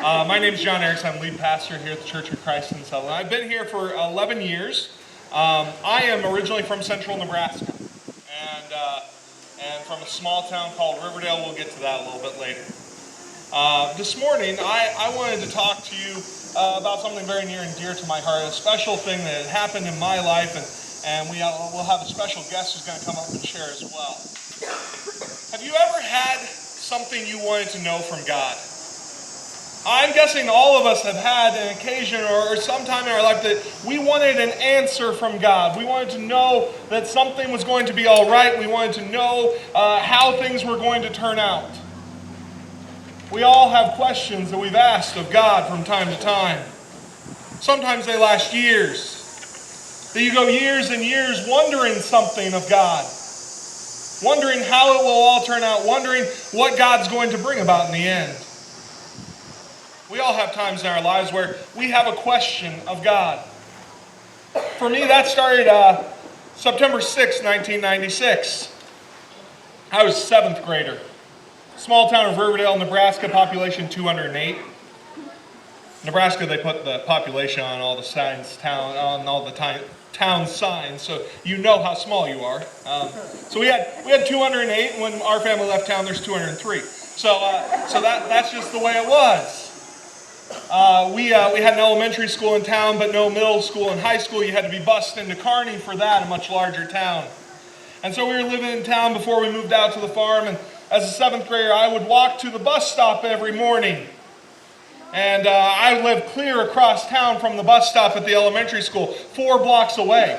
My name is John Erickson. I'm lead pastor here at the Church of Christ in Sutherland. I've been here for 11 years. I am originally from central Nebraska and from a small town called Riverdale. We'll get to that a little bit later. This morning, I wanted to talk to you about something very near and dear to my heart, a special thing that had happened in my life, and we'll have a special guest who's going to come up and share as well. Have you ever had something you wanted to know from God? I'm guessing all of us have had an occasion or sometime in our life that we wanted an answer from God. We wanted to know that something was going to be all right. We wanted to know how things were going to turn out. We all have questions that we've asked of God from time to time. Sometimes they last years. That you go years and years wondering something of God. Wondering how it will all turn out. Wondering what God's going to bring about in the end. We all have times in our lives where we have a question of God. For me, that started September 6, 1996. I was a 7th grader. Small town of Riverdale, Nebraska, population 208. Nebraska, they put the population on all the signs, town signs, so you know how small you are. So we had 208, and when our family left town, there's 203. So that's just the way it was. We had an elementary school in town, but no middle school and high school. You had to be bused into Kearney for that, a much larger town. And so we were living in town before we moved out to the farm, and as a 7th grader, I would walk to the bus stop every morning. And I lived clear across town from the bus stop at the elementary school, 4 blocks away.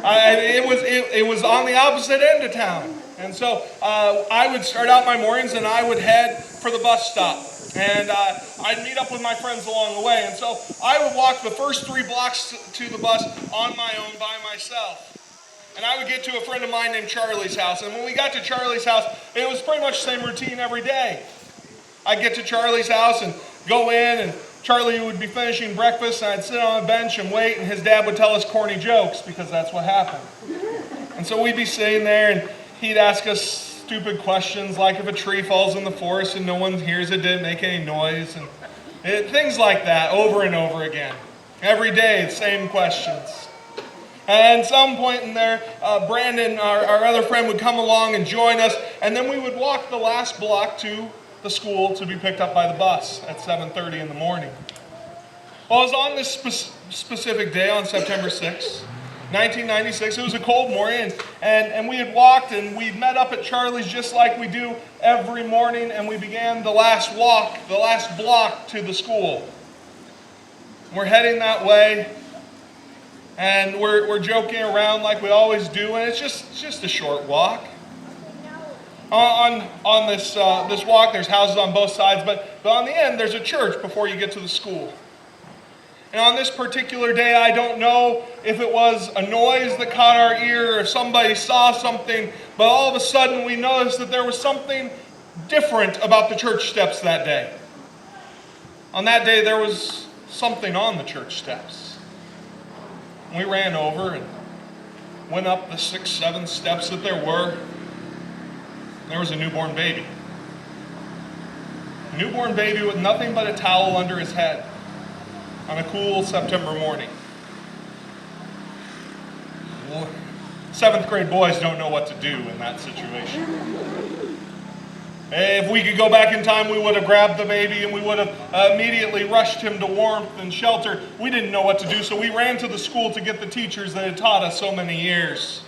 It was on the opposite end of town. And so I would start out my mornings and I would head for the bus stop. And I'd meet up with my friends along the way. And so I would walk the first 3 blocks to the bus on my own by myself. And I would get to a friend of mine named Charlie's house. And when we got to Charlie's house, it was pretty much the same routine every day. I'd get to Charlie's house and go in, and Charlie would be finishing breakfast, and I'd sit on a bench and wait, and his dad would tell us corny jokes, because that's what happened. And so we'd be sitting there, and he'd ask us stupid questions, like if a tree falls in the forest and no one hears it, didn't make any noise, and things like that over and over again. Every day, the same questions. And at some point in there, Brandon, our other friend, would come along and join us, and then we would walk the last block to the school to be picked up by the bus at 7:30 in the morning. Well, it was on this specific day, on September 6th, 1996. It was a cold morning, and we had walked, and we'd met up at Charlie's just like we do every morning, and we began the last block to the school. We're heading that way, and we're joking around like we always do, and it's just a short walk. On this walk, there's houses on both sides, but on the end, there's a church before you get to the school. And on this particular day, I don't know if it was a noise that caught our ear or if somebody saw something, but all of a sudden we noticed that there was something different about the church steps that day. On that day, there was something on the church steps. We ran over and went up the 6, 7 steps that there were. There was a newborn baby. A newborn baby with nothing but a towel under his head on a cool September morning. 7th grade boys don't know what to do in that situation. If we could go back in time, we would have grabbed the baby and we would have immediately rushed him to warmth and shelter. We didn't know what to do, so we ran to the school to get the teachers that had taught us so many years.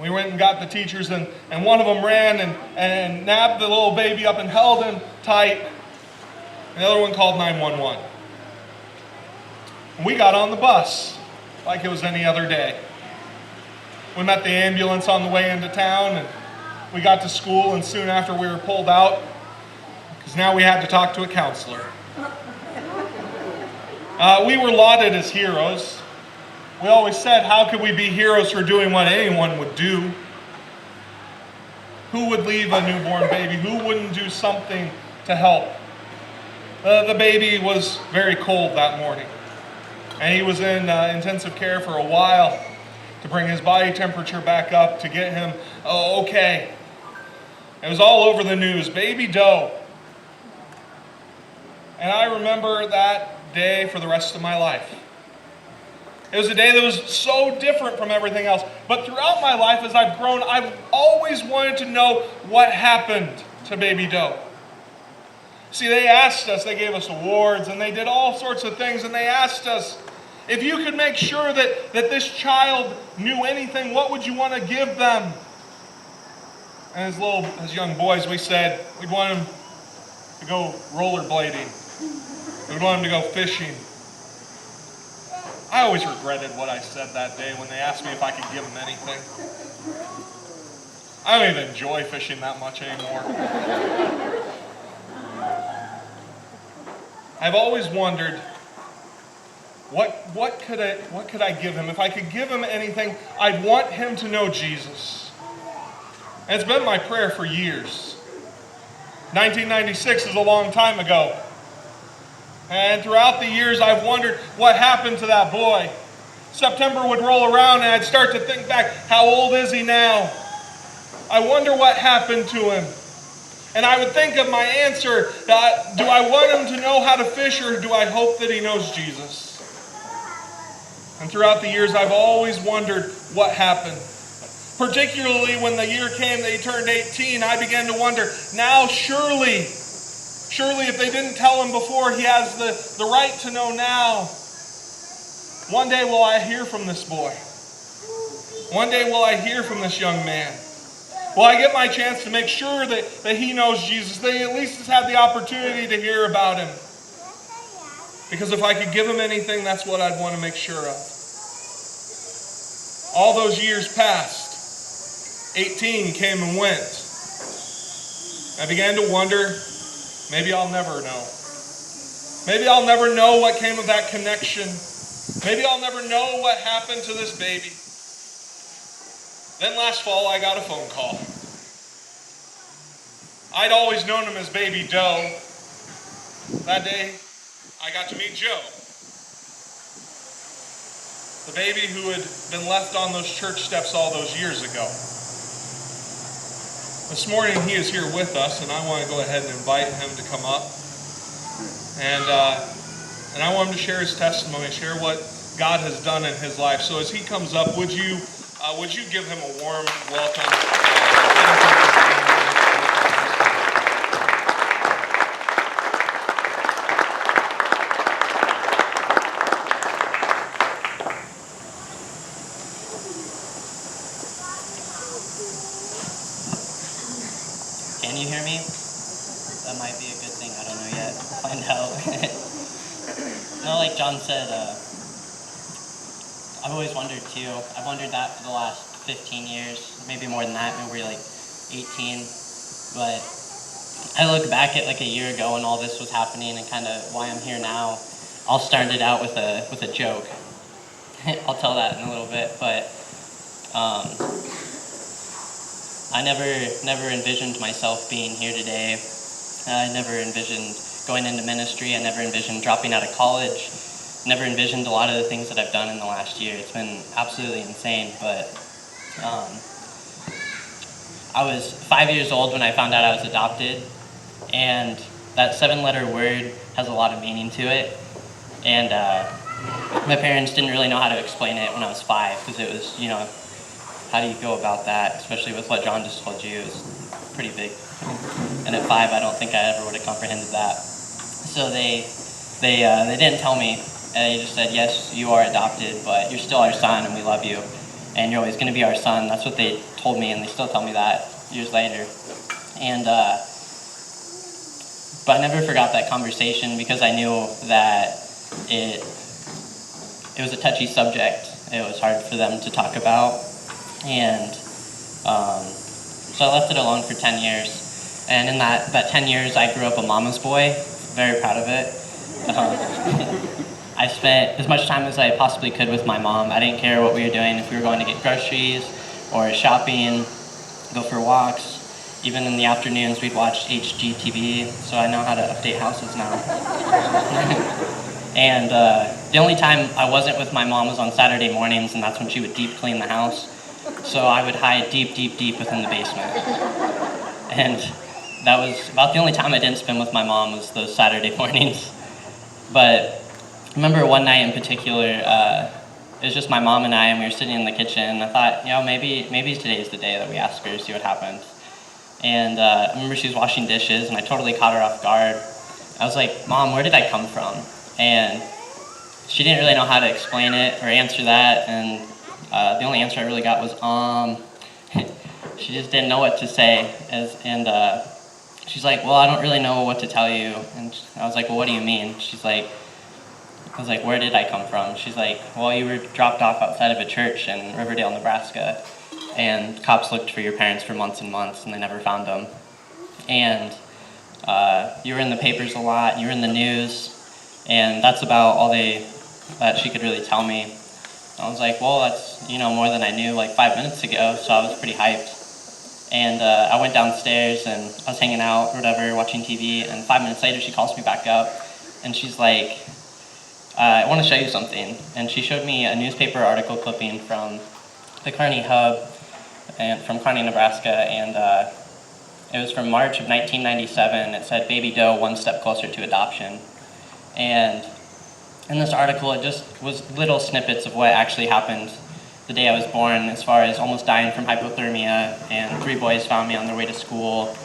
We went and got the teachers, and one of them ran and nabbed the little baby up and held him tight. And the other one called 911. And we got on the bus like it was any other day. We met the ambulance on the way into town, and we got to school, and soon after we were pulled out, because now we had to talk to a counselor. We were lauded as heroes. We always said, how could we be heroes for doing what anyone would do? Who would leave a newborn baby? Who wouldn't do something to help? The baby was very cold that morning, and he was in intensive care for a while to bring his body temperature back up, to get him okay. It was all over the news. Baby Doe. And I remember that day for the rest of my life. It was a day that was so different from everything else. But throughout my life, as I've grown, I've always wanted to know what happened to baby Doe. See, they asked us, they gave us awards, and they did all sorts of things, and they asked us, if you could make sure that this child knew anything, what would you want to give them? And as young boys, we said we'd want him to go rollerblading. We'd want him to go fishing. I always regretted what I said that day when they asked me if I could give them anything. I don't even enjoy fishing that much anymore. I've always wondered, what could I give him? If I could give him anything, I'd want him to know Jesus. And it's been my prayer for years. 1996 is a long time ago. And throughout the years, I've wondered what happened to that boy. September would roll around and I'd start to think back, how old is he now? I wonder what happened to him. And I would think of my answer, do I want him to know how to fish, or do I hope that he knows Jesus? And throughout the years, I've always wondered what happened. Particularly when the year came that he turned 18, I began to wonder, now surely if they didn't tell him before, he has the right to know now. One day will I hear from this boy. One day will I hear from this young man. Will I get my chance to make sure that he knows Jesus? That he at least has had the opportunity to hear about him. Because if I could give him anything, that's what I'd want to make sure of. All those years passed. 18 came and went. I began to wonder, maybe I'll never know. Maybe I'll never know what came of that connection. Maybe I'll never know what happened to this baby. Then last fall, I got a phone call. I'd always known him as baby Doe. That day, I got to meet Joe. The baby who had been left on those church steps all those years ago. This morning, he is here with us, and I want to go ahead and invite him to come up. And I want him to share his testimony, share what God has done in his life. So as he comes up, would you give him a warm welcome? Can you hear me? That might be a good thing. I don't know yet. I'll find out. No, like John said, I've always wondered too. I've wondered that for the last 15 years, maybe more than that, maybe 18. But I look back at like a year ago when all this was happening and kind of why I'm here now. I'll start it out with a joke. I'll tell that in a little bit, but I never envisioned myself being here today. I never envisioned going into ministry. I never envisioned dropping out of college. Never envisioned a lot of the things that I've done in the last year. It's been absolutely insane, but I was 5 years old when I found out I was adopted, and that 7-letter word has a lot of meaning to it, and my parents didn't really know how to explain it when I was 5, because it was, how do you go about that, especially with what John just told you. It was pretty big, and at 5 I don't think I ever would have comprehended that. So they didn't tell me. They just said, yes, you are adopted, but you're still our son and we love you, and you're always going to be our son. That's what they told me, and they still tell me that years later. And but I never forgot that conversation, because I knew that it was a touchy subject. It was hard for them to talk about, and so I left it alone for 10 years. And in that 10 years, I grew up a mama's boy. Very proud of it. I spent as much time as I possibly could with my mom. I didn't care what we were doing, if we were going to get groceries or shopping, go for walks. Even in the afternoons, we'd watch HGTV, so I know how to update houses now. And the only time I wasn't with my mom was on Saturday mornings, and that's when she would deep clean the house. So I would hide deep, deep, deep within the basement. And that was about the only time I didn't spend with my mom was those Saturday mornings. But I remember one night in particular, it was just my mom and I, and we were sitting in the kitchen, and I thought, maybe today's the day that we ask her to see what happens. And I remember she was washing dishes, and I totally caught her off guard. I was like, Mom, where did I come from? And she didn't really know how to explain it or answer that, and the only answer I really got was, She just didn't know what to say, and she's like, well, I don't really know what to tell you. And I was like, well, what do you mean? I was like, where did I come from? She's like, well, you were dropped off outside of a church in Riverdale, Nebraska, and cops looked for your parents for months and months, and they never found them. And you were in the papers a lot, you were in the news, and that's about all that she could really tell me. I was like, well, that's more than I knew like 5 minutes ago, so I was pretty hyped. And I went downstairs, and I was hanging out or whatever, watching TV, and 5 minutes later she calls me back up, and she's like, I want to show you something. And she showed me a newspaper article clipping from the Kearney Hub, and from Kearney, Nebraska, and it was from March of 1997. It said, "Baby Doe, one step closer to adoption." And in this article, it just was little snippets of what actually happened the day I was born, as far as almost dying from hypothermia, and 3 boys found me on their way to school,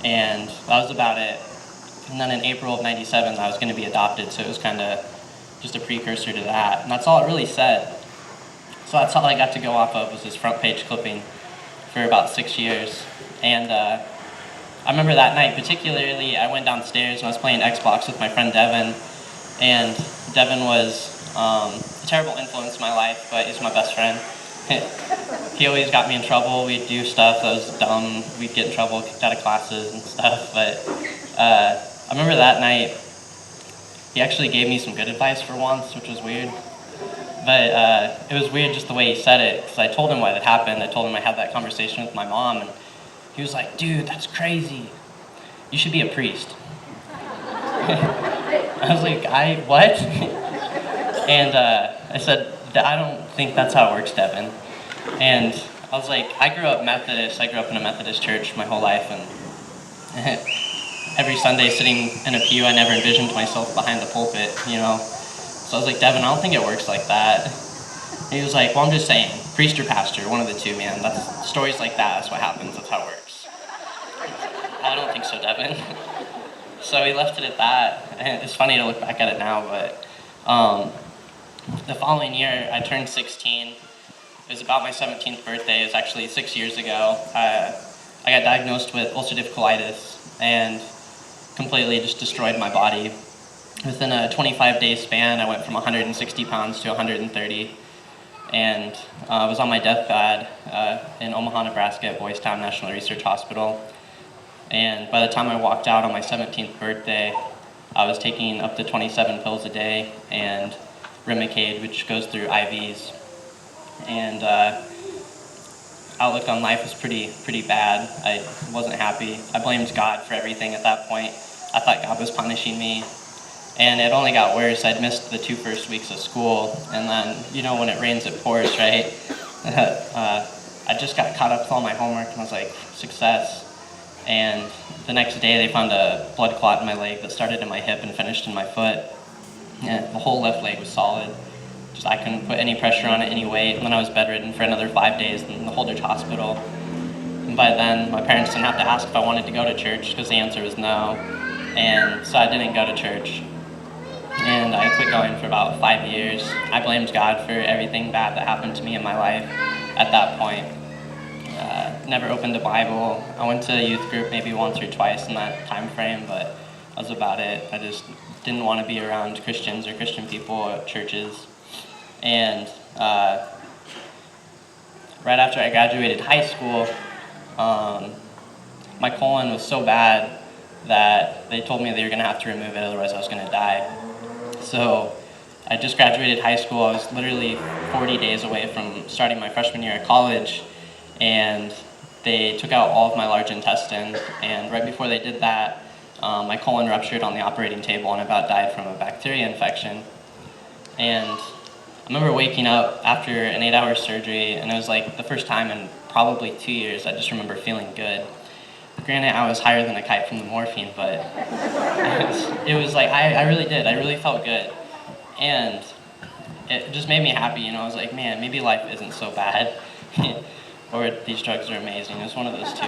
and that was about it. And then in April of 97, I was going to be adopted, so it was kind of just a precursor to that. And that's all it really said. So that's all I got to go off of, was this front page clipping for about 6 years. And I remember that night particularly, I went downstairs and I was playing Xbox with my friend Devin, and Devin was a terrible influence in my life, but he's my best friend. He always got me in trouble. We'd do stuff that was dumb. We'd get in trouble, kicked out of classes and stuff. But I remember that night, he actually gave me some good advice for once, which was weird. But it was weird just the way he said it, because I told him what had happened. I told him I had that conversation with my mom, and he was like, "Dude, that's crazy. You should be a priest." I was like, what? And I said, I don't think that's how it works, Devin. And I was like, I grew up Methodist. I grew up in a Methodist church my whole life, and every Sunday sitting in a pew, I never envisioned myself behind the pulpit, So I was like, Devin, I don't think it works like that. And he was like, well, I'm just saying, priest or pastor, one of the two, man. That's stories like that. That's what happens. That's how it works. I don't think so, Devin. So he left it at that. And it's funny to look back at it now, but the following year, I turned 16. It was about my 17th birthday. It was actually 6 years ago. I got diagnosed with ulcerative colitis, and completely just destroyed my body. Within a 25-day span, I went from 160 pounds to 130, and I was on my deathbed in Omaha, Nebraska at Boys Town National Research Hospital. And by the time I walked out on my 17th birthday, I was taking up to 27 pills a day and Remicade, which goes through IVs. And outlook on life was pretty bad. I wasn't happy. I blamed God for everything at that point. I thought God was punishing me. And it only got worse. I'd missed the 2 first weeks of school, and then, when it rains, it pours, right? I just got caught up with all my homework, and I was like, success. And the next day, they found a blood clot in my leg that started in my hip and finished in my foot. And the whole left leg was solid. Just I couldn't put any pressure on it, any weight. And then I was bedridden for another 5 days in the Holdridge Hospital. And by then, my parents didn't have to ask if I wanted to go to church, because the answer was no. And so I didn't go to church. And I quit going for about 5 years. I blamed God for everything bad that happened to me in my life at that point. Never opened a Bible. I went to a youth group maybe once or twice in that time frame, but that was about it. I just didn't want to be around Christians or Christian people at churches. And right after I graduated high school, my colon was so bad that they told me they were going to have to remove it, otherwise I was going to die. So I just graduated high school. I was literally 40 days away from starting my freshman year at college, and they took out all of my large intestine, and right before they did that, my colon ruptured on the operating table and I about died from a bacteria infection. And I remember waking up after an 8-hour surgery, and it was like the first time in probably 2 years I just remember feeling good. Granted, I was higher than a kite from the morphine, but it was like, I really did. I really felt good. And it just made me happy, I was like, man, maybe life isn't so bad. Or these drugs are amazing. It was one of those two.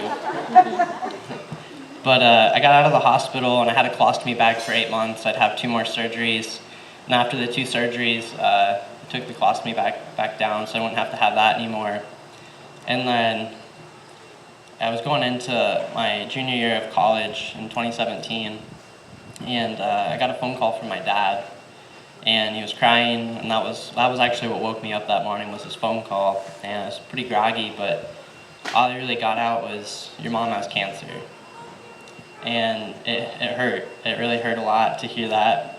But I got out of the hospital and I had a colostomy bag for 8 months. I'd have 2 more surgeries. And after the 2 surgeries, I took the colostomy bag back down so I wouldn't have to have that anymore. And then I was going into my junior year of college in 2017, and I got a phone call from my dad, and he was crying, and that was actually what woke me up that morning, was his phone call. And I was pretty groggy, but all I really got out was, your mom has cancer. And it hurt. It really hurt a lot to hear that.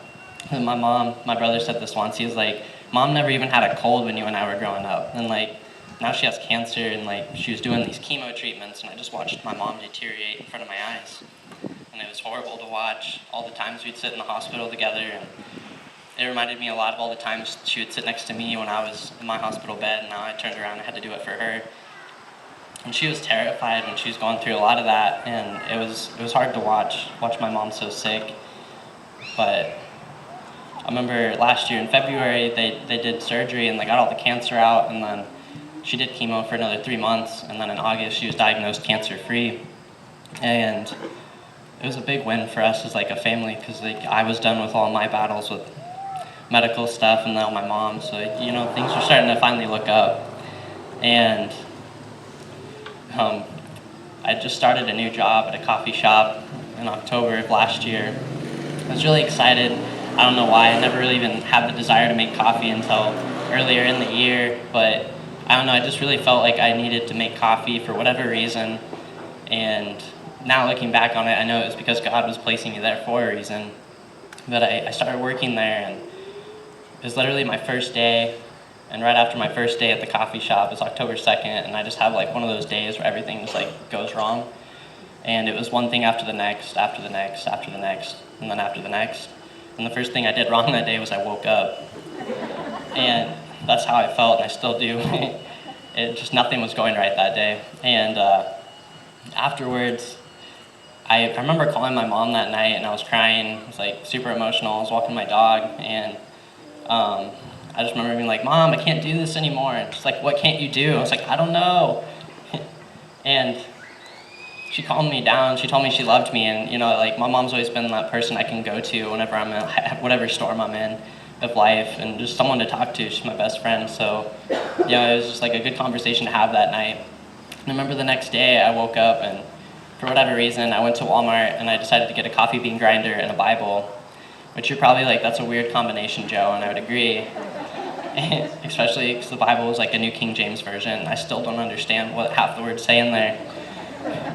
And my brother said this once, he was like, Mom never even had a cold when you and I were growing up, and like, now she has cancer, and like, she was doing these chemo treatments, and I just watched my mom deteriorate in front of my eyes. And it was horrible to watch, all the times we'd sit in the hospital together, and it reminded me a lot of all the times she would sit next to me when I was in my hospital bed, and now I turned around and had to do it for her. And she was terrified when she was going through a lot of that, and it was hard to watch my mom so sick. But I remember last year in February, they did surgery and they got all the cancer out, and then she did chemo for another 3 months, and then in August she was diagnosed cancer-free. And it was a big win for us as like a family, because like I was done with all my battles with medical stuff, and now my mom, so things were starting to finally look up. And I just started a new job at a coffee shop in October of last year. I was really excited. I don't know why. I never really even had the desire to make coffee until earlier in the year, but I don't know, I just really felt like I needed to make coffee for whatever reason. And now looking back on it, I know it was because God was placing me there for a reason. But I started working there, and it was literally my first day. And right after my first day at the coffee shop, it's October 2nd, and I just have like one of those days where everything just like goes wrong. And it was one thing after the next, after the next, after the next, and then after the next. And the first thing I did wrong that day was I woke up. And that's how I felt, and I still do. Nothing was going right that day. And afterwards, I remember calling my mom that night, and I was crying. I was like super emotional. I was walking my dog, and I just remember being like, Mom, I can't do this anymore. And she's like, what can't you do? I was like, I don't know. And she calmed me down. She told me she loved me, and like my mom's always been that person I can go to whenever I'm in whatever storm I'm in of life, and just someone to talk to. She's my best friend, so it was just like a good conversation to have that night. And I remember the next day I woke up, and for whatever reason I went to Walmart and I decided to get a coffee bean grinder and a Bible, which you're probably like, that's a weird combination, Joe, and I would agree. Especially because the Bible is like a New King James Version. I still don't understand what half the words say in there,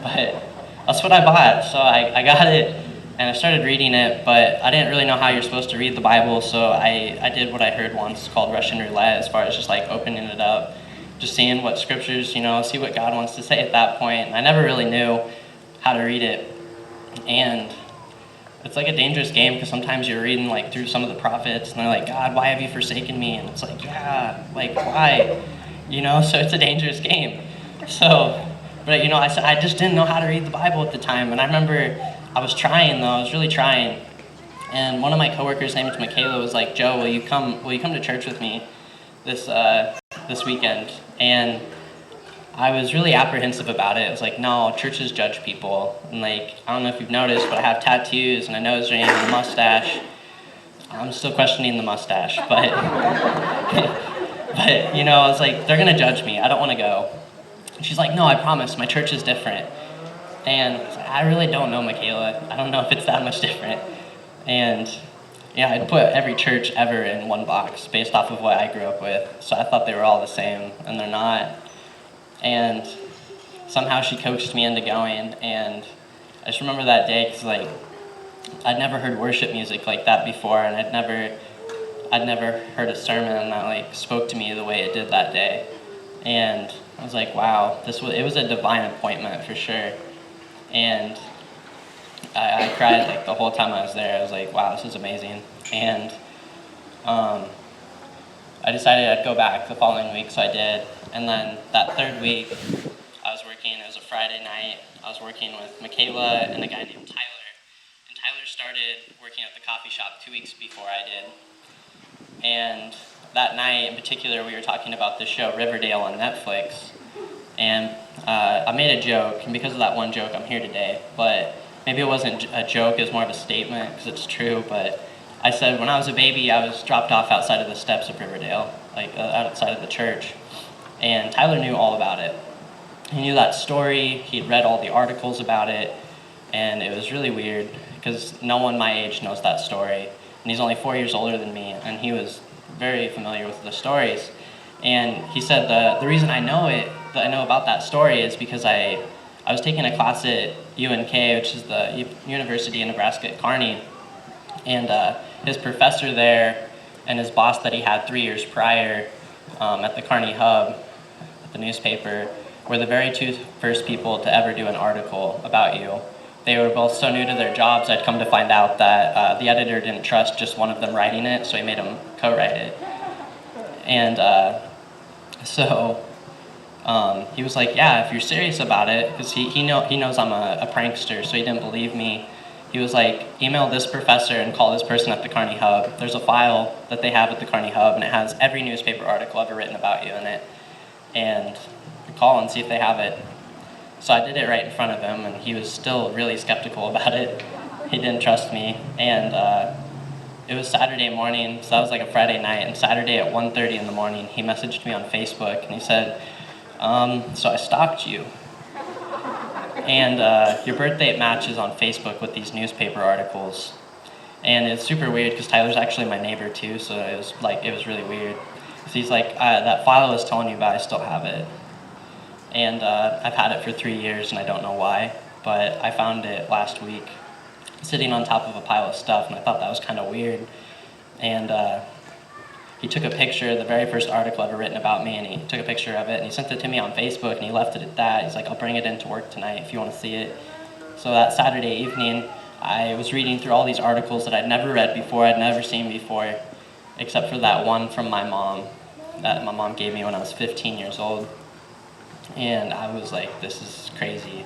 but that's what I bought. So I got it, and I started reading it, but I didn't really know how you're supposed to read the Bible, so I did what I heard once called Russian roulette, as far as just like opening it up, just seeing what scriptures, see what God wants to say at that point. And I never really knew how to read it, and it's like a dangerous game, because sometimes you're reading like through some of the prophets, and they're like, God, why have you forsaken me? And it's like, yeah, like why? So it's a dangerous game. So, but I just didn't know how to read the Bible at the time. And I remember I was trying though, I was really trying. And one of my coworkers named Michaela was like, Joe, will you come to church with me this weekend? And I was really apprehensive about it. I was like, no, churches judge people. And like, I don't know if you've noticed, but I have tattoos and a nose ring and a mustache. I'm still questioning the mustache, but I was like, they're gonna judge me. I don't want to go. And she's like, no, I promise, my church is different. And I was like, I really don't know, Michaela. I don't know if it's that much different. And I'd put every church ever in one box based off of what I grew up with. So I thought they were all the same, and they're not. And somehow she coaxed me into going, and I just remember that day because like I'd never heard worship music like that before, and I'd never heard a sermon that like spoke to me the way it did that day. And I was like, wow, it was a divine appointment for sure. And I cried like the whole time I was there. I was like, wow, this is amazing. And I decided I'd go back the following week, so I did. And then that third week, I was working, it was a Friday night, I was working with Michaela and a guy named Tyler. And Tyler started working at the coffee shop 2 weeks before I did. And that night in particular, we were talking about the show Riverdale on Netflix. And I made a joke, and because of that one joke, I'm here today. But maybe it wasn't a joke, it was more of a statement, because it's true. But I said when I was a baby, I was dropped off outside of the steps of Riverdale, like outside of the church. And Tyler knew all about it. He knew that story, he'd read all the articles about it, and it was really weird, because no one my age knows that story. And he's only 4 years older than me, and he was very familiar with the stories. And he said the reason I know about that story is because I was taking a class at UNK, which is the University of Nebraska at Kearney, and his professor there and his boss that he had 3 years prior at the Kearney Hub, at the newspaper, were the very first people to ever do an article about you. They were both so new to their jobs, I'd come to find out that the editor didn't trust just one of them writing it, so he made them co-write it. And so he was like, yeah, if you're serious about it, because he knows I'm a prankster, so he didn't believe me. He was like, email this professor and call this person at the Kearney Hub. There's a file that they have at the Kearney Hub, and it has every newspaper article ever written about you in it. And call and see if they have it. So I did it right in front of him, and he was still really skeptical about it. He didn't trust me. And it was Saturday morning, so that was like a Friday night, and Saturday at 1:30 in the morning, he messaged me on Facebook, and he said, so I stalked you. And your birth date matches on Facebook with these newspaper articles. And it's super weird, because Tyler's actually my neighbor too, so it was really weird. So he's like, that file I was telling you about, I still have it. And I've had it for 3 years, and I don't know why, but I found it last week sitting on top of a pile of stuff, and I thought that was kind of weird. And he took a picture of the very first article ever written about me, and he took a picture of it, and he sent it to me on Facebook, and he left it at that. He's like, I'll bring it into work tonight if you want to see it. So that Saturday evening, I was reading through all these articles that I'd never read before, I'd never seen before, except for that one from my mom that my mom gave me when I was 15 years old. And I was like, this is crazy.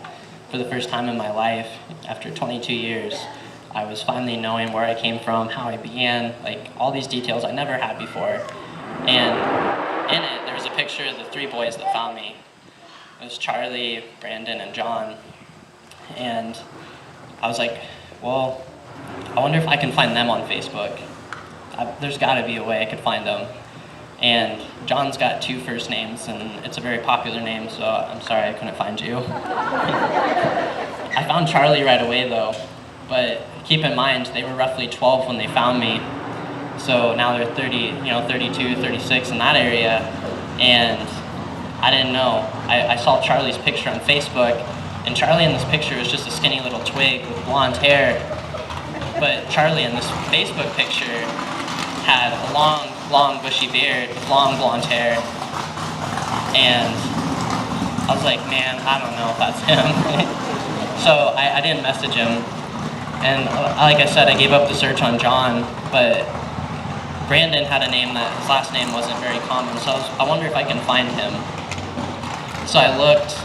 For the first time in my life, after 22 years, I was finally knowing where I came from, how I began, like all these details I never had before. And in it, there was a picture of the 3 boys that found me. It was Charlie, Brandon, and John. And I was like, well, I wonder if I can find them on Facebook. There's gotta be a way I could find them. And John's got 2 first names, and it's a very popular name, so I'm sorry I couldn't find you. I found Charlie right away, though, but keep in mind, they were roughly 12 when they found me, so now they're 32, 36 in that area, and I didn't know. I saw Charlie's picture on Facebook, and Charlie in this picture was just a skinny little twig with blonde hair, but Charlie in this Facebook picture had a long bushy beard with long blonde hair, and I was like, man, I don't know if that's him. So I didn't message him, and like I said, I gave up the search on John, but Brandon had a name that his last name wasn't very common, so I wonder if I can find him. So I looked,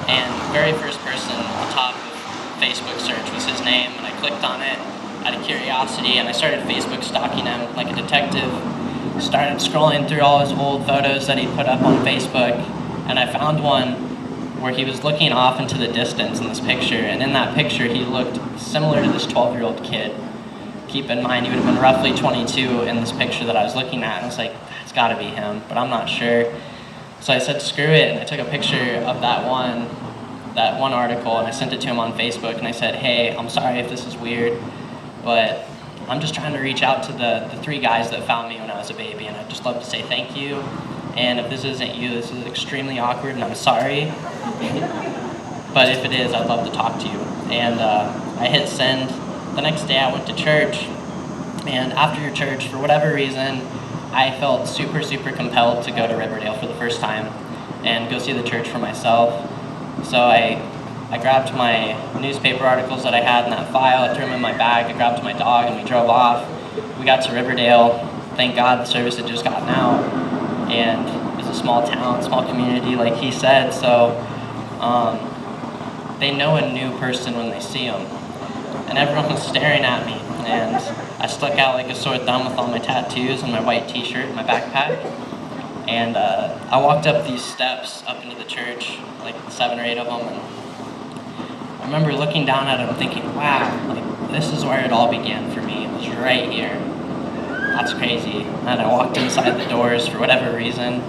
and very first person at the top of Facebook search was his name, and I clicked on it out of curiosity, and I started Facebook stalking him like a detective. Started scrolling through all his old photos that he put up on Facebook, and I found one where he was looking off into the distance in this picture, and in that picture he looked similar to this 12-year-old kid. Keep in mind, he would have been roughly 22 in this picture that I was looking at, and I was like, that's gotta be him, but I'm not sure. So I said, screw it, and I took a picture of that one article, and I sent it to him on Facebook, and I said, hey, I'm sorry if this is weird, but I'm just trying to reach out to the 3 guys that found me when I was a baby, and I'd just love to say thank you. And if this isn't you, this is extremely awkward, and I'm sorry. But if it is, I'd love to talk to you. And I hit send. The next day I went to church, and after church, for whatever reason, I felt super, super compelled to go to Riverdale for the first time and go see the church for myself. So I grabbed my newspaper articles that I had in that file, I threw them in my bag, I grabbed my dog, and we drove off. We got to Riverdale. Thank God the service had just gotten out, and it's a small town, small community, like he said, so they know a new person when they see them. And everyone was staring at me, and I stuck out like a sore thumb with all my tattoos and my white t-shirt and my backpack. And I walked up these steps up into the church, like 7 or 8 of them, and I remember looking down at them thinking, wow, like, this is where it all began for me. It was right here. That's crazy. And I walked inside the doors for whatever reason,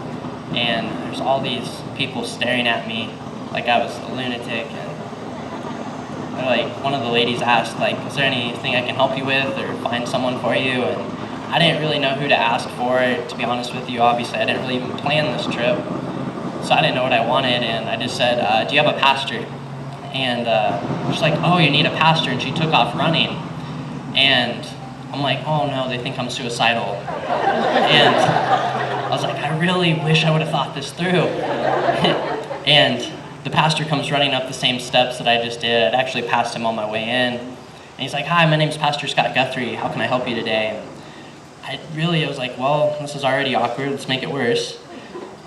and there's all these people staring at me like I was a lunatic. And like, one of the ladies asked, like, is there anything I can help you with or find someone for you? And I didn't really know who to ask for, to be honest with you. Obviously, I didn't really even plan this trip, so I didn't know what I wanted, and I just said, do you have a pastor? And she's like, oh, you need a pastor, and she took off running. And I'm like, oh no, they think I'm suicidal. And I was like, I really wish I would have thought this through. And the pastor comes running up the same steps that I just did. I'd actually passed him on my way in. And he's like, hi, my name's Pastor Scott Guthrie. How can I help you today? And I was like, well, this is already awkward. Let's make it worse.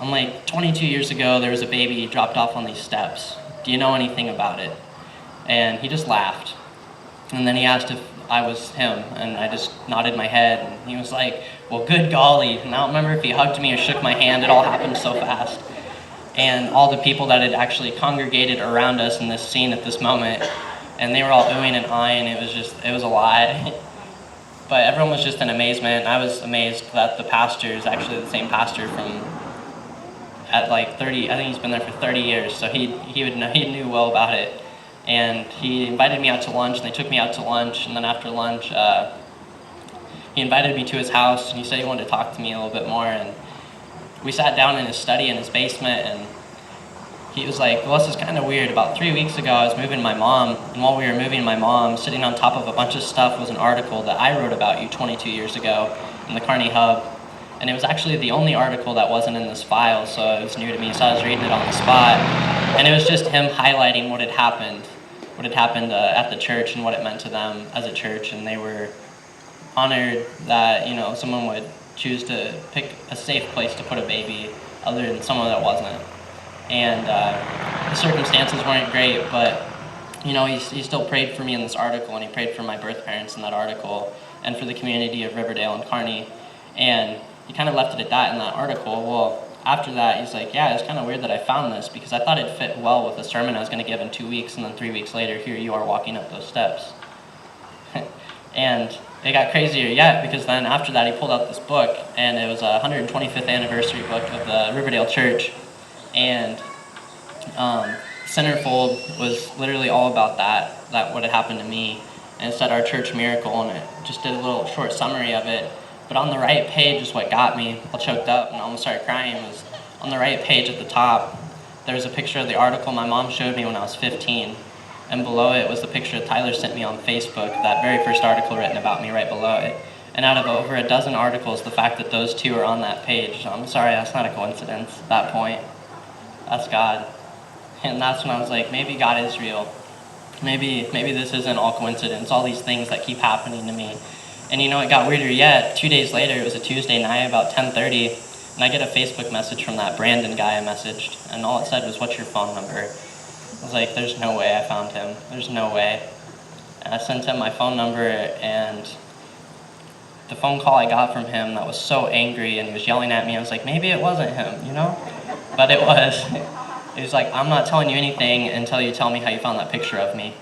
I'm like, 22 years ago, there was a baby dropped off on these steps. Do you know anything about it? And he just laughed. And then he asked if I was him, and I just nodded my head, and he was like, well, good golly. And I don't remember if he hugged me or shook my hand. It all happened so fast. And all the people that had actually congregated around us in this scene at this moment, and they were all oohing and eyeing. It was a lot. But everyone was just in amazement. I was amazed that the pastor is actually the same pastor from at like 30, I think he's been there for 30 years, so he knew well about it. And he invited me out to lunch, and they took me out to lunch, and then after lunch, he invited me to his house, and he said he wanted to talk to me a little bit more, and we sat down in his study in his basement, and he was like, well, this is kind of weird. About 3 weeks ago, I was moving my mom, and while we were moving my mom, sitting on top of a bunch of stuff was an article that I wrote about you 22 years ago in the Kearney Hub. And it was actually the only article that wasn't in this file, so it was new to me, so I was reading it on the spot. And it was just him highlighting what had happened at the church and what it meant to them as a church. And they were honored that, someone would choose to pick a safe place to put a baby other than someone that wasn't. And the circumstances weren't great, but he still prayed for me in this article, and he prayed for my birth parents in that article, and for the community of Riverdale and Kearney. And he kind of left it at that in that article. Well, after that, he's like, yeah, it's kind of weird that I found this, because I thought it fit well with the sermon I was going to give in 2 weeks, and then 3 weeks later, here you are walking up those steps. And it got crazier yet, because then after that, he pulled out this book, and it was a 125th anniversary book of the Riverdale Church. And Centerfold was literally all about that what had happened to me. And it said our church miracle, and it just did a little short summary of it. But on the right page is what got me all choked up and almost started crying. Was on the right page at the top, there was a picture of the article my mom showed me when I was 15. And below it was the picture that Tyler sent me on Facebook, that very first article written about me right below it. And out of over a dozen articles, the fact that those two are on that page, I'm sorry, that's not a coincidence at that point. That's God. And that's when I was like, maybe God is real. Maybe this isn't all coincidence, all these things that keep happening to me. And it got weirder yet. 2 days later, it was a Tuesday night, about 10:30, and I get a Facebook message from that Brandon guy I messaged, and all it said was, what's your phone number? I was like, there's no way I found him. There's no way. And I sent him my phone number, and the phone call I got from him that was so angry, and he was yelling at me, I was like, maybe it wasn't him, But it was. He was like, I'm not telling you anything until you tell me how you found that picture of me.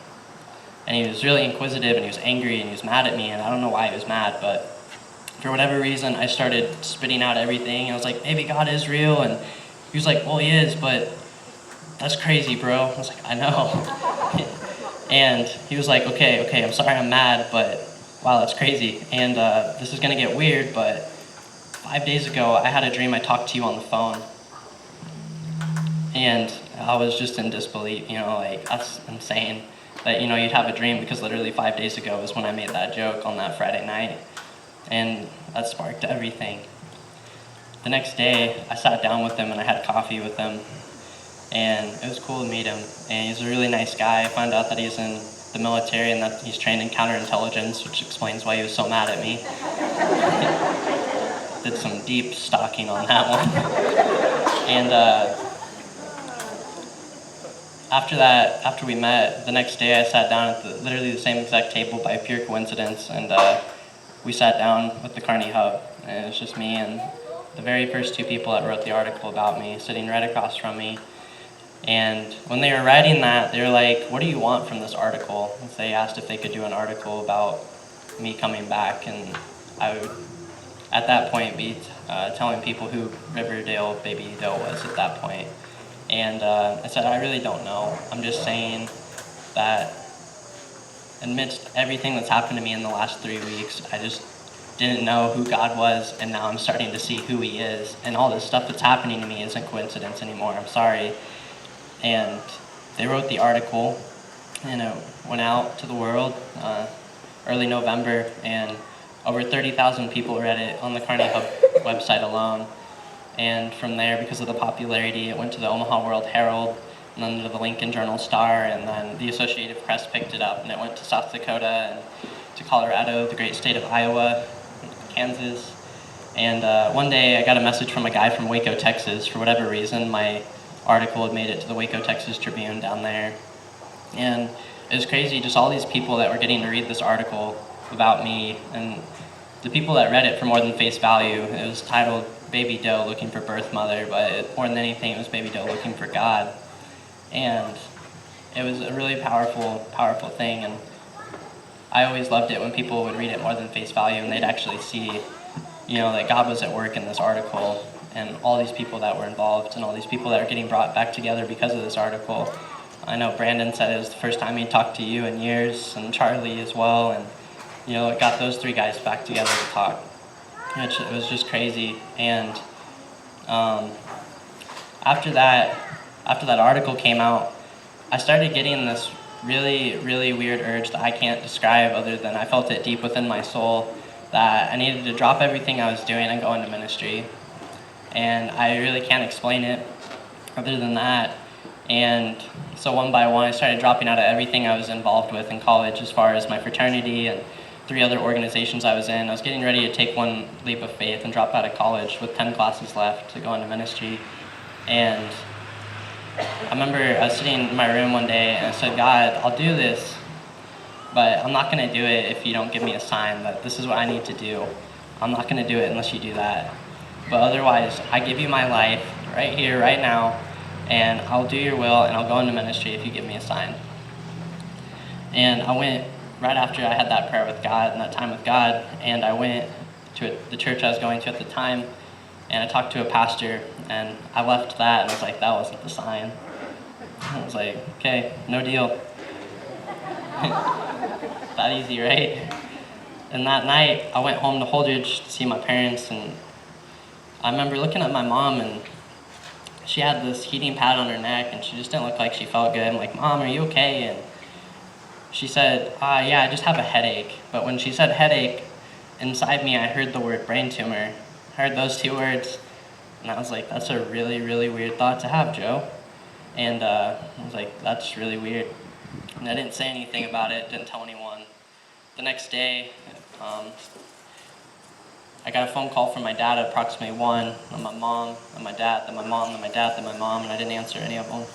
And he was really inquisitive, and he was angry, and he was mad at me, and I don't know why he was mad, but for whatever reason, I started spitting out everything. I was like, maybe God is real, and he was like, well, he is, but that's crazy, bro. I was like, I know. And he was like, okay, I'm sorry I'm mad, but wow, that's crazy. And this is gonna get weird, but 5 days ago, I had a dream I talked to you on the phone. And I was just in disbelief, that's insane. That, you'd have a dream, because literally 5 days ago was when I made that joke on that Friday night. And that sparked everything. The next day, I sat down with him and I had coffee with him. And it was cool to meet him. And he's a really nice guy. I found out that he's in the military and that he's trained in counterintelligence, which explains why he was so mad at me. Did some deep stalking on that one. And after we met, the next day I sat down at literally the same exact table by pure coincidence, and we sat down with the Kearney Hub, and it was just me and the very first two people that wrote the article about me sitting right across from me. And when they were writing that, they were like, "What do you want from this article?" And they asked if they could do an article about me coming back, and I would, at that point, be telling people who Riverdale Baby Doe was at that point. And I said, "I really don't know. I'm just saying that amidst everything that's happened to me in the last 3 weeks, I just didn't know who God was, and now I'm starting to see who he is. And all this stuff that's happening to me isn't coincidence anymore. I'm sorry." And they wrote the article, and it went out to the world early November, and over 30,000 people read it on the Kearney Hub website alone. And from there, because of the popularity, it went to the Omaha World Herald, and then to the Lincoln Journal-Star, and then the Associated Press picked it up, and it went to South Dakota, and to Colorado, the great state of Iowa, Kansas. And one day I got a message from a guy from Waco, Texas. For whatever reason, my article had made it to the Waco, Texas Tribune down there. And it was crazy, just all these people that were getting to read this article about me, and the people that read it for more than face value. It was titled Baby Doe Looking for Birth Mother, but more than anything, it was Baby Doe Looking for God. And it was a really powerful, powerful thing, and I always loved it when people would read it more than face value, and they'd actually see, that God was at work in this article, and all these people that were involved, and all these people that are getting brought back together because of this article. I know Brandon said it was the first time he talked to you in years, and Charlie as well, and it got those three guys back together to talk. It was just crazy. And after that article came out, I started getting this really, really weird urge that I can't describe, other than I felt it deep within my soul, that I needed to drop everything I was doing and go into ministry. And I really can't explain it other than that. And so one by one, I started dropping out of everything I was involved with in college, as far as my fraternity and 3 other organizations I was in. I was getting ready to take one leap of faith and drop out of college with 10 classes left to go into ministry. And I remember I was sitting in my room one day, and I said, "God, I'll do this, but I'm not going to do it if you don't give me a sign that this is what I need to do. I'm not going to do it unless you do that. But otherwise, I give you my life right here, right now, and I'll do your will, and I'll go into ministry if you give me a sign." And I went, right after I had that prayer with God and that time with God, and I went to the church I was going to at the time, and I talked to a pastor, and I left that, and I was like, that wasn't the sign. I was like, okay, no deal. That easy, right? And that night, I went home to Holdridge to see my parents, and I remember looking at my mom, and she had this heating pad on her neck, and she just didn't look like she felt good. I'm like, "Mom, are you okay?" And she said, "Yeah, I just have a headache." But when she said headache, inside me I heard the word brain tumor. I heard those 2 words, and I was like, that's a really, really weird thought to have, Joe. And I was like, that's really weird. And I didn't say anything about it, didn't tell anyone. The next day, I got a phone call from my dad at approximately 1, and my mom, and my dad, then my mom, then my dad, then my mom, and I didn't answer any of them.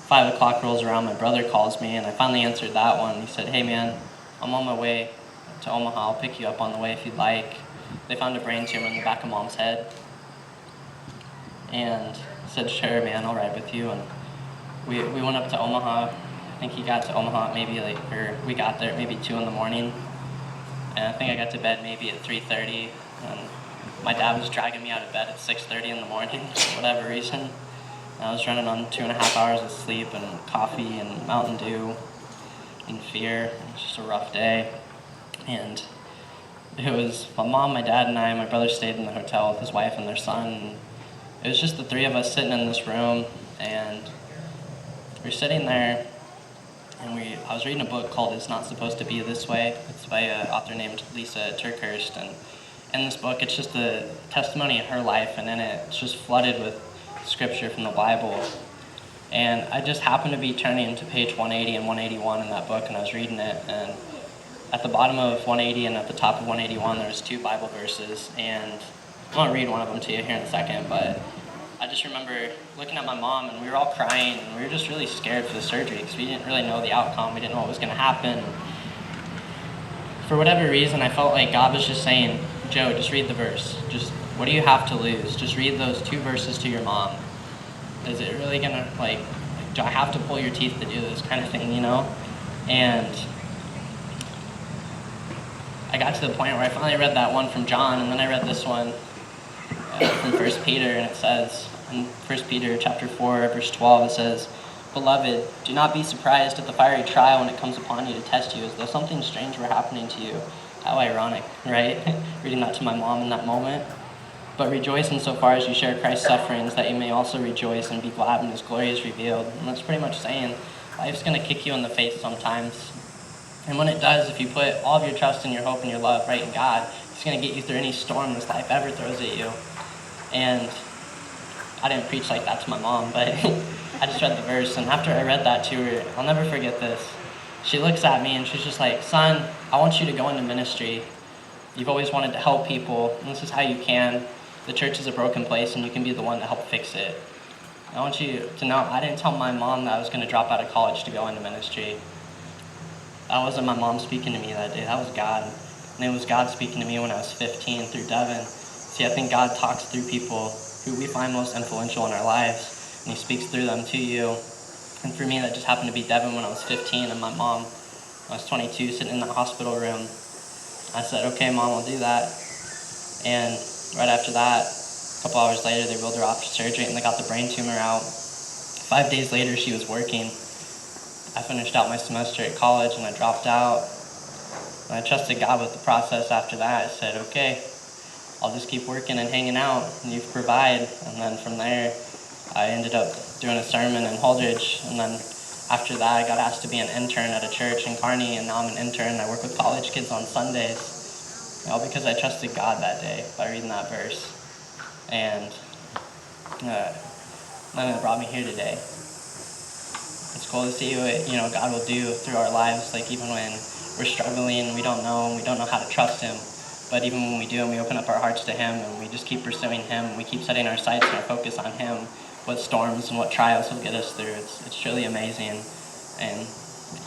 5 o'clock rolls around, my brother calls me, and I finally answered that one. He said, "Hey man, I'm on my way to Omaha. I'll pick you up on the way if you'd like. They found a brain tumor in the back of Mom's head." And I said, "Sure man, I'll ride with you." And we went up to Omaha. I think he got to Omaha we got there at maybe 2 in the morning. And I think I got to bed maybe at 3:30. And my dad was dragging me out of bed at 6:30 in the morning for whatever reason. And I was running on 2.5 hours of sleep and coffee and Mountain Dew and fear. It was just a rough day. And it was my mom, my dad, and I. My brother stayed in the hotel with his wife and their son. And it was just the 3 of us sitting in this room, and we were sitting there, and I was reading a book called "It's Not Supposed to Be This Way." It's by an author named Lisa Turkhurst, and in this book, it's just the testimony of her life, and in it, it's just flooded with scripture from the Bible. And I just happened to be turning to page 180 and 181 in that book, and I was reading it, and at the bottom of 180 and at the top of 181, there's 2 Bible verses, and I'm going to read one of them to you here in a second, but I just remember looking at my mom, and we were all crying, and we were just really scared for the surgery because we didn't really know the outcome. We didn't know what was going to happen. For whatever reason, I felt like God was just saying, Joe, just read the verse. Just, what do you have to lose? Just read those 2 verses to your mom. Is it really going to, do I have to pull your teeth to do this kind of thing, And I got to the point where I finally read that one from John, and then I read this one from 1 Peter, and it says, in 1 Peter chapter 4, verse 12, it says, Beloved, do not be surprised at the fiery trial when it comes upon you to test you, as though something strange were happening to you. How ironic, right? Reading that to my mom in that moment. But rejoice insofar as you share Christ's sufferings, that you may also rejoice and be glad when His glory is revealed. And that's pretty much saying, life's going to kick you in the face sometimes. And when it does, if you put all of your trust and your hope and your love right in God, He's going to get you through any storm this life ever throws at you. And I didn't preach like that to my mom, but I just read the verse, and after I read that to her, I'll never forget this. She looks at me and she's just like, son, I want you to go into ministry. You've always wanted to help people, and this is how you can. The church is a broken place, and you can be the one to help fix it. I want you to know, I didn't tell my mom that I was going to drop out of college to go into ministry. That wasn't my mom speaking to me that day. That was God. And it was God speaking to me when I was 15 through Devin. See, I think God talks through people who we find most influential in our lives, and He speaks through them to you. And for me, that just happened to be Devin when I was 15, and my mom, when I was 22, sitting in the hospital room. I said, okay, Mom, I'll do that. And right after that, a couple hours later, they wheeled her off to surgery, and they got the brain tumor out. 5 days later, she was working. I finished out my semester at college, and I dropped out. And I trusted God with the process after that. I said, okay, I'll just keep working and hanging out, and you provide. And then from there, I ended up doing a sermon in Holdridge. And then after that, I got asked to be an intern at a church in Kearney, and now I'm an intern. I work with college kids on Sundays, all because I trusted God that day by reading that verse. And then it brought me here today. It's cool to see what God will do through our lives, like even when we're struggling and we don't know how to trust Him. But even when we do, and we open up our hearts to Him, and we just keep pursuing Him, and we keep setting our sights and our focus on Him, what storms and what trials He'll get us through. It's truly amazing. And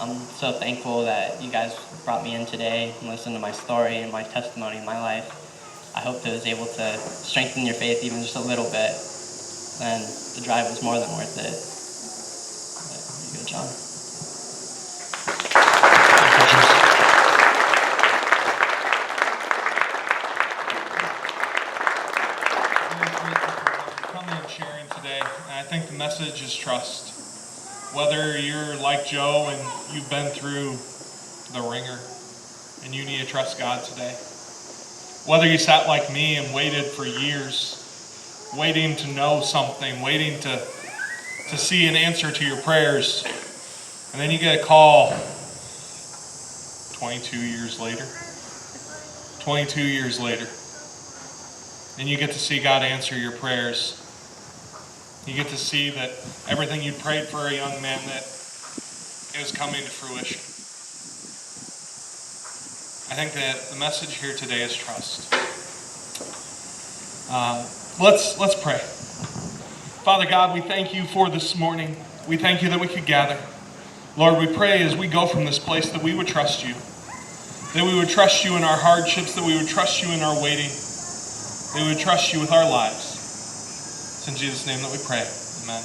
I'm so thankful that you guys brought me in today and listened to my story and my testimony in my life. I hope that it was able to strengthen your faith even just a little bit. And the drive was more than worth it. But, good job. Sharing today. And I think the message is trust. Whether you're like Joe and you've been through the ringer and you need to trust God today. Whether you sat like me and waited for years, waiting to know something, waiting to see an answer to your prayers, and then you get a call 22 years later. 22 years later. And you get to see God answer your prayers. You get to see that everything you prayed for a young man, that is coming to fruition. I think that the message here today is trust. Let's pray. Father God, we thank you for this morning. We thank you that we could gather. Lord, we pray as we go from this place that we would trust you. That we would trust you in our hardships, that we would trust you in our waiting. That we would trust you with our lives. It's in Jesus' name that we pray. Amen.